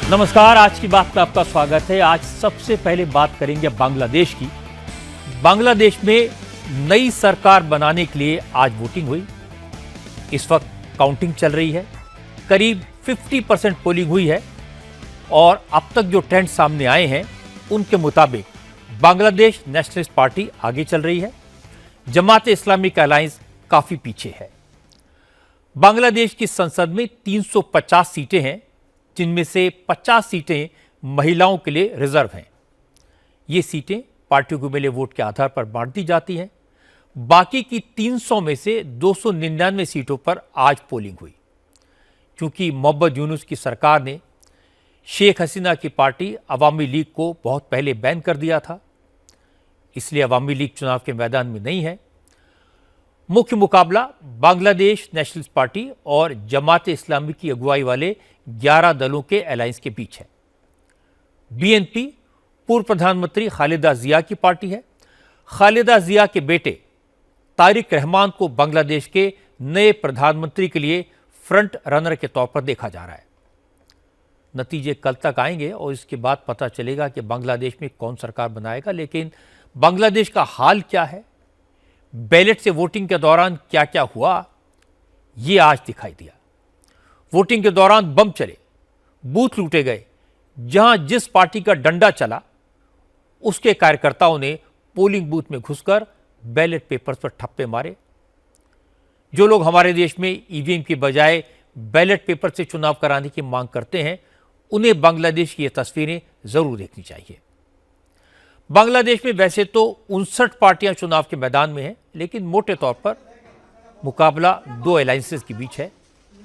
नमस्कार, आज की बात में आपका स्वागत है। आज सबसे पहले बात करेंगे बांग्लादेश की। बांग्लादेश में नई सरकार बनाने के लिए आज वोटिंग हुई। इस वक्त काउंटिंग चल रही है। करीब 50% पोलिंग हुई है और अब तक जो ट्रेंड सामने आए हैं उनके मुताबिक बांग्लादेश नेशनलिस्ट पार्टी आगे चल रही है। जमात इस्लामिक अलायंस काफी पीछे है। बांग्लादेश की संसद में 350 सीटें हैं, जिनमें से 50 सीटें महिलाओं के लिए रिजर्व हैं। ये सीटें पार्टियों को मिले वोट के आधार पर बांट दी जाती हैं। बाकी की 300 में से 299 सीटों पर आज पोलिंग हुई। क्योंकि मोहम्मद यूनुस की सरकार ने शेख हसीना की पार्टी अवामी लीग को बहुत पहले बैन कर दिया था, इसलिए अवामी लीग चुनाव के मैदान में नहीं है। मुख्य मुकाबला बांग्लादेश नेशनलिस्ट पार्टी और जमात इस्लामी की अगुवाई वाले 11 दलों के अलायंस के बीच है। बीएनपी पूर्व प्रधानमंत्री खालिदा जिया की पार्टी है। खालिदा जिया के बेटे तारिक रहमान को बांग्लादेश के नए प्रधानमंत्री के लिए फ्रंट रनर के तौर पर देखा जा रहा है। नतीजे कल तक आएंगे और इसके बाद पता चलेगा कि बांग्लादेश में कौन सरकार बनाएगा। लेकिन बांग्लादेश का हाल क्या है, बैलेट से वोटिंग के दौरान क्या क्या हुआ, ये आज दिखाई दिया। वोटिंग के दौरान बम चले, बूथ लूटे गए। जहां जिस पार्टी का डंडा चला उसके कार्यकर्ताओं ने पोलिंग बूथ में घुसकर बैलेट पेपर्स पर ठप्पे मारे। जो लोग हमारे देश में ईवीएम की बजाय बैलेट पेपर से चुनाव कराने की मांग करते हैं, उन्हें बांग्लादेश की ये तस्वीरें जरूर देखनी चाहिए। बांग्लादेश में वैसे तो 59 पार्टियां चुनाव के मैदान में हैं, लेकिन मोटे तौर पर मुकाबला दो अलायंसेस के बीच है।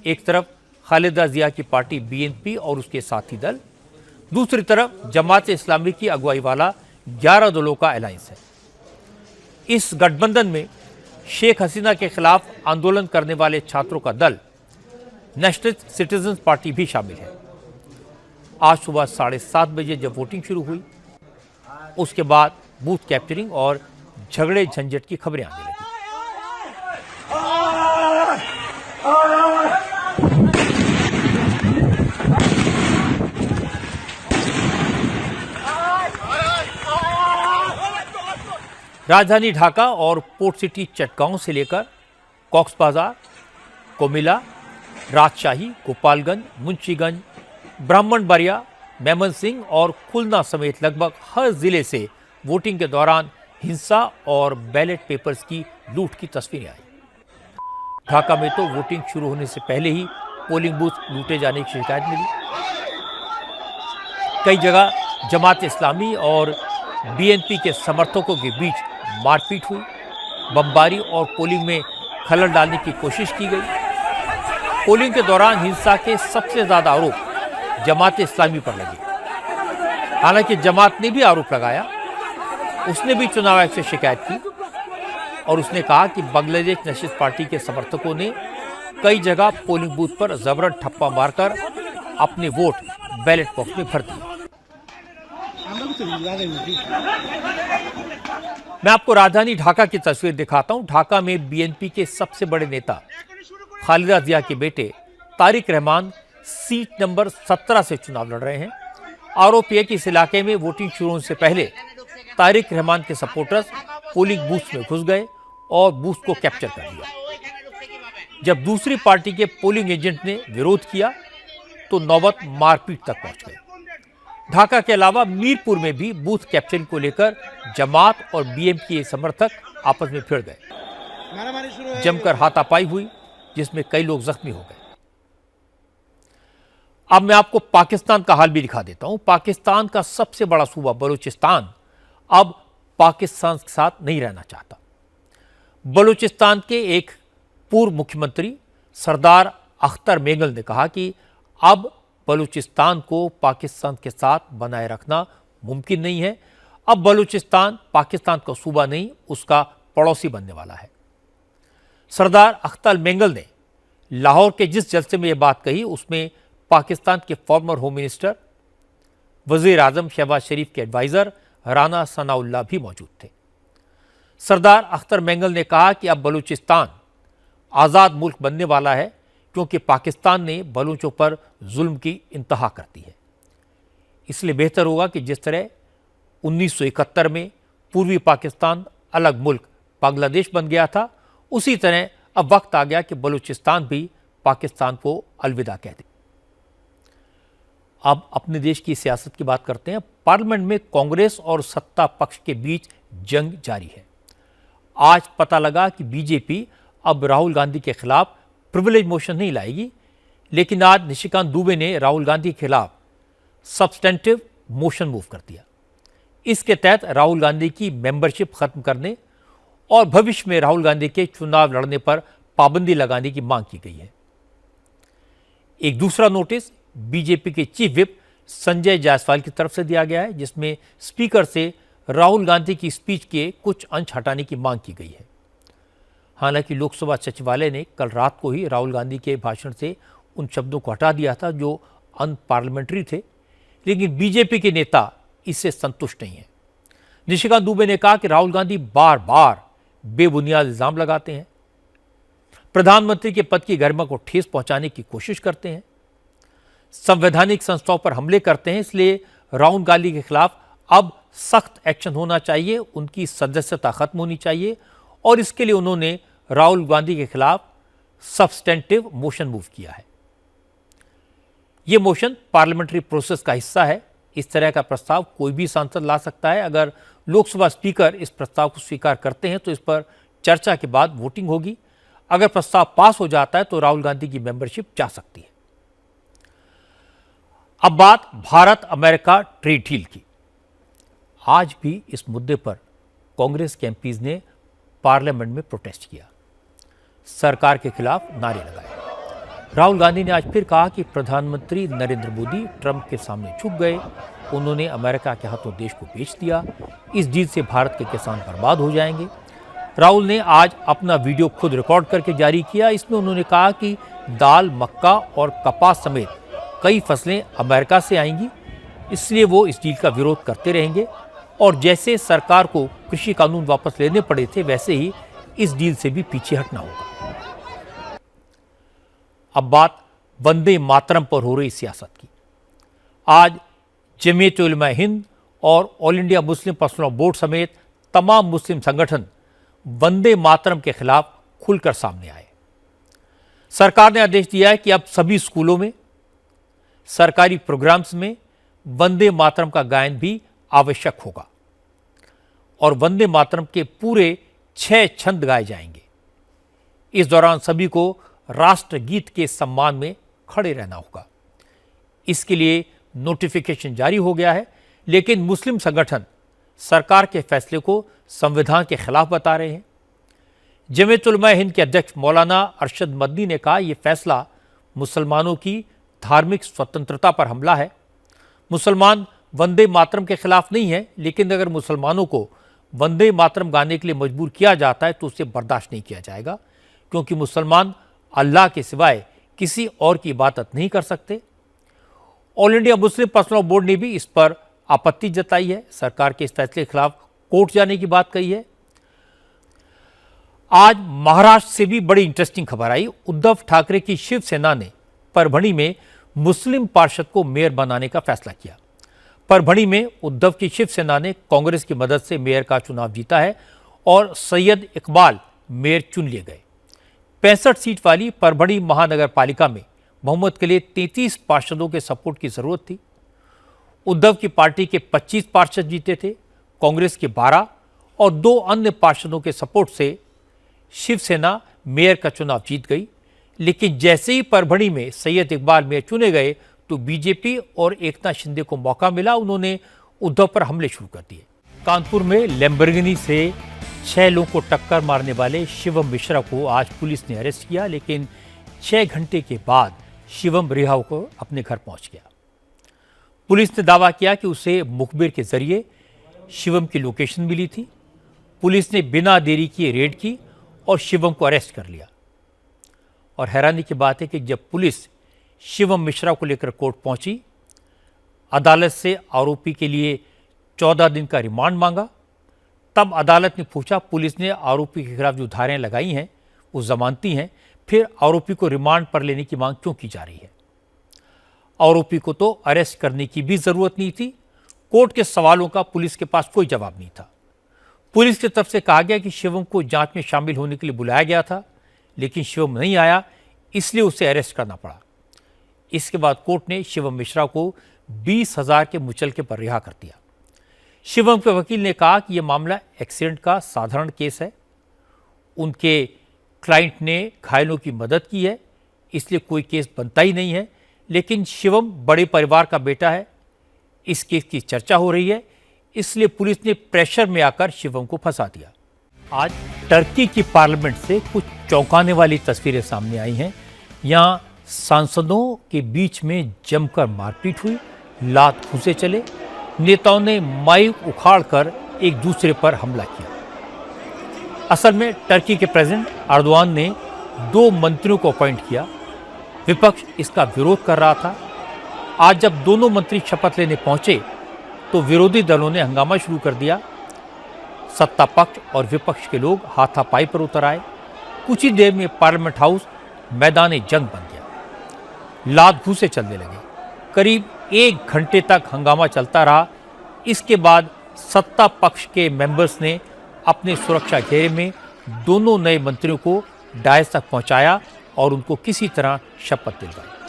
एक तरफ खालिदा जिया की पार्टी बीएनपी और उसके साथी दल, दूसरी तरफ जमात इस्लामी की अगुवाई वाला 11 दलों का अलायंस है। इस गठबंधन में शेख हसीना के खिलाफ आंदोलन करने वाले छात्रों का दल नेशनल सिटीजन पार्टी भी शामिल है। आज सुबह 7:30 बजे जब वोटिंग शुरू हुई, उसके बाद बूथ कैप्चरिंग और झगड़े झंझट की खबरें आने लगी। राजधानी ढाका और पोर्ट सिटी चटगांव से लेकर कॉक्स बाजार, कोमिला, राजशाही, गोपालगंज, मुंशीगंज, ब्राह्मणबाड़िया, मेमन सिंह और खुलना समेत लगभग हर जिले से वोटिंग के दौरान हिंसा और बैलेट पेपर्स की लूट की तस्वीरें आई। ढाका में तो वोटिंग शुरू होने से पहले ही पोलिंग बूथ लूटे जाने की शिकायत मिली। कई जगह जमात इस्लामी और बीएनपी के समर्थकों के बीच मारपीट हुई। बमबारी और पोलिंग में खलल डालने की कोशिश की गई। पोलिंग के दौरान हिंसा के सबसे ज्यादा आरोप जमात इस्लामी पर लगे। हालांकि जमात ने भी आरोप लगाया। उसने भी चुनाव आयोग से शिकायत की और उसने कहा कि बांग्लादेश नेशनलिस्ट पार्टी के समर्थकों ने कई जगह पोलिंग बूथ पर जबरन ठप्पा मारकर अपने वोट बैलेट बॉक्स में भर दिए। मैं आपको राजधानी ढाका की तस्वीर दिखाता हूं। ढाका में बीएनपी के सबसे बड़े नेता खालिदा जिया के बेटे तारिक रहमान सीट नंबर 17 से चुनाव लड़ रहे हैं। आरोप यह कि इस इलाके में वोटिंग शुरू होने से पहले तारिक रहमान के सपोर्टर्स पोलिंग बूथ में घुस गए और बूथ को कैप्चर कर लिया। जब दूसरी पार्टी के पोलिंग एजेंट ने विरोध किया तो नौबत मारपीट तक पहुंच गई। ढाका के अलावा मीरपुर में भी बूथ कैप्चरिंग को लेकर जमात और बीएनपी के समर्थक आपस में भिड़ गए। जमकर हाथापाई हुई, जिसमें कई लोग जख्मी हो गए। अब मैं आपको पाकिस्तान का हाल भी दिखा देता हूं। पाकिस्तान का सबसे बड़ा सूबा बलूचिस्तान अब पाकिस्तान के साथ नहीं रहना चाहता। बलूचिस्तान के एक पूर्व मुख्यमंत्री सरदार अख्तर मेंगल ने कहा कि अब बलूचिस्तान को पाकिस्तान के साथ बनाए रखना मुमकिन नहीं है। अब बलूचिस्तान पाकिस्तान का सूबा नहीं, उसका पड़ोसी बनने वाला है। सरदार अख्तर मेंगल ने लाहौर के जिस जलसे में यह बात कही, उसमें पाकिस्तान के फॉर्मर होम मिनिस्टर वजीर आजम शहबाज शरीफ के एडवाइजर राना सनाउल्लाह भी मौजूद थे। सरदार अख्तर मेंगल ने कहा कि अब बलूचिस्तान आज़ाद मुल्क बनने वाला है, क्योंकि पाकिस्तान ने बलूचों पर जुल्म की इंतहा कर दी है। इसलिए बेहतर होगा कि जिस तरह 1971 में पूर्वी पाकिस्तान अलग मुल्क बांग्लादेश बन गया था, उसी तरह अब वक्त आ गया कि बलूचिस्तान भी पाकिस्तान को अलविदा कह दे। अब अपने देश की सियासत की बात करते हैं। पार्लियामेंट में कांग्रेस और सत्ता पक्ष के बीच जंग जारी है। आज पता लगा कि बीजेपी अब राहुल गांधी के खिलाफ प्रिविलेज मोशन नहीं लाएगी, लेकिन आज निशिकांत दुबे ने राहुल गांधी के खिलाफ सब्सटेंटिव मोशन मूव कर दिया। इसके तहत राहुल गांधी की मेंबरशिप खत्म करने और भविष्य में राहुल गांधी के चुनाव लड़ने पर पाबंदी लगाने की मांग की गई है। एक दूसरा नोटिस बीजेपी के चीफ व्हिप संजय जायसवाल की तरफ से दिया गया है, जिसमें स्पीकर से राहुल गांधी की स्पीच के कुछ अंश हटाने की मांग की गई है। हालांकि लोकसभा सचिवालय ने कल रात को ही राहुल गांधी के भाषण से उन शब्दों को हटा दिया था जो अनपार्लियामेंट्री थे, लेकिन बीजेपी के नेता इससे संतुष्ट नहीं है। निशिकांत दुबे ने कहा कि राहुल गांधी बार बार बेबुनियाद इल्जाम लगाते हैं, प्रधानमंत्री के पद की गरिमा को ठेस पहुंचाने की कोशिश करते हैं, संवैधानिक संस्थाओं पर हमले करते हैं। इसलिए राहुल गांधी के खिलाफ अब सख्त एक्शन होना चाहिए, उनकी सदस्यता खत्म होनी चाहिए और इसके लिए उन्होंने राहुल गांधी के खिलाफ सब्सटेंटिव मोशन मूव किया है। यह मोशन पार्लियामेंट्री प्रोसेस का हिस्सा है। इस तरह का प्रस्ताव कोई भी सांसद ला सकता है। अगर लोकसभा स्पीकर इस प्रस्ताव को स्वीकार करते हैं तो इस पर चर्चा के बाद वोटिंग होगी। अगर प्रस्ताव पास हो जाता है तो राहुल गांधी की मेंबरशिप जा सकती है। अब बात भारत अमेरिका ट्रेड डील की। आज भी इस मुद्दे पर कांग्रेस के एमपीज ने पार्लियामेंट में प्रोटेस्ट किया, सरकार के खिलाफ नारे लगाए। राहुल गांधी ने आज फिर कहा कि प्रधानमंत्री नरेंद्र मोदी ट्रंप के सामने झुक गए, उन्होंने अमेरिका के हाथों देश को बेच दिया, इस डील से भारत के किसान बर्बाद हो जाएंगे। राहुल ने आज अपना वीडियो खुद रिकॉर्ड करके जारी किया। इसमें उन्होंने कहा कि दाल, मक्का और कपास समेत कई फसलें अमेरिका से आएंगी, इसलिए वो इस डील का विरोध करते रहेंगे और जैसे सरकार को कृषि कानून वापस लेने पड़े थे, वैसे ही इस डील से भी पीछे हटना होगा। अब बात वंदे मातरम पर हो रही सियासत की। आज जमीयत उलमा हिंद और all India Muslim personal law board समेत तमाम मुस्लिम संगठन वंदे मातरम के खिलाफ खुलकर सामने आए। सरकार ने आदेश दिया है कि अब सभी स्कूलों में, सरकारी प्रोग्राम्स में वंदे मातरम का गायन भी आवश्यक होगा और वंदे मातरम के पूरे 6 छंद गाए जाएंगे। इस दौरान सभी को राष्ट्रगीत के सम्मान में खड़े रहना होगा। इसके लिए नोटिफिकेशन जारी हो गया है, लेकिन मुस्लिम संगठन सरकार के फैसले को संविधान के खिलाफ बता रहे हैं। जमीयत उलमा हिंद के अध्यक्ष मौलाना अरशद मदनी ने कहा, यह फैसला मुसलमानों की धार्मिक स्वतंत्रता पर हमला है। मुसलमान वंदे मातरम के खिलाफ नहीं है, लेकिन अगर मुसलमानों को वंदे मातरम गाने के लिए मजबूर किया जाता है तो उसे बर्दाश्त नहीं किया जाएगा, क्योंकि मुसलमान अल्लाह के सिवाय किसी और की इबादत नहीं कर सकते। All India Muslim personal law board ने भी इस पर आपत्ति जताई है, सरकार के इस फैसले के खिलाफ कोर्ट जाने की बात कही है। आज महाराष्ट्र से भी बड़ी इंटरेस्टिंग खबर आई। उद्धव ठाकरे की शिवसेना ने परभणी में मुस्लिम पार्षद को मेयर बनाने का फैसला किया। परभणी में उद्धव की शिवसेना ने कांग्रेस की मदद से मेयर का चुनाव जीता है और सैयद इकबाल मेयर चुन लिए गए। 65 सीट वाली परभणी महानगर पालिका में मोहम्मद के लिए 33 पार्षदों के सपोर्ट की जरूरत थी। उद्धव की पार्टी के 25 पार्षद जीते थे, कांग्रेस के 12 और 2 अन्य पार्षदों के सपोर्ट से शिवसेना मेयर का चुनाव जीत गई। लेकिन जैसे ही परभणी में सैयद इकबाल मेयर चुने गए तो बीजेपी और एकनाथ शिंदे को मौका मिला, उन्होंने उद्धव पर हमले शुरू कर दिए। कानपुर में लैम्बोर्गिनी से 6 लोगों को टक्कर मारने वाले शिवम मिश्रा को आज पुलिस ने अरेस्ट किया, लेकिन 6 घंटे के बाद शिवम रिहा होकर अपने घर पहुंच गया। पुलिस ने दावा किया कि उसे मुखबिर के जरिए शिवम की लोकेशन मिली थी। पुलिस ने बिना देरी किए रेड की और शिवम को अरेस्ट कर लिया। और हैरानी की बात है कि जब पुलिस शिवम मिश्रा को लेकर कोर्ट पहुंची, अदालत से आरोपी के लिए 14 दिन का रिमांड मांगा। तब अदालत ने पूछा, पुलिस ने आरोपी के खिलाफ जो धाराएं लगाई हैं वो जमानती हैं, फिर आरोपी को रिमांड पर लेने की मांग क्यों की जा रही है। आरोपी को तो अरेस्ट करने की भी जरूरत नहीं थी। कोर्ट के सवालों का पुलिस के पास कोई जवाब नहीं था। पुलिस की तरफ से कहा गया कि शिवम को जांच में शामिल होने के लिए बुलाया गया था, लेकिन शिवम नहीं आया, इसलिए उसे अरेस्ट करना पड़ा। इसके बाद कोर्ट ने शिवम मिश्रा को 20,000 के मुचलके पर रिहा कर दिया। शिवम के वकील ने कहा कि यह मामला एक्सीडेंट का साधारण केस है। उनके क्लाइंट ने घायलों की मदद की है, इसलिए कोई केस बनता ही नहीं है। लेकिन शिवम बड़े परिवार का बेटा है, इस केस की चर्चा हो रही है, इसलिए पुलिस ने प्रेशर में आकर शिवम को फंसा दिया। आज टर्की की पार्लियामेंट से कुछ चौंकाने वाली तस्वीरें सामने आई हैं। यहाँ सांसदों के बीच में जमकर मारपीट हुई, लात घूंसे चले, नेताओं ने माइक उखाड़कर एक दूसरे पर हमला किया। असल में टर्की के प्रेसिडेंट अर्दोआन ने 2 मंत्रियों को अपॉइंट किया। विपक्ष इसका विरोध कर रहा था। आज जब दोनों मंत्री शपथ लेने पहुंचे तो विरोधी दलों ने हंगामा शुरू कर दिया। सत्ता पक्ष और विपक्ष के लोग हाथापाई पर उतर आए। कुछ ही देर में पार्लियामेंट हाउस मैदान जंग बन गया। लात घूंसे चलने लगे। करीब 1 घंटे तक हंगामा चलता रहा। इसके बाद सत्ता पक्ष के मेंबर्स ने अपने सुरक्षा घेरे में दोनों नए मंत्रियों को डायस तक पहुंचाया और उनको किसी तरह शपथ दिलवाई।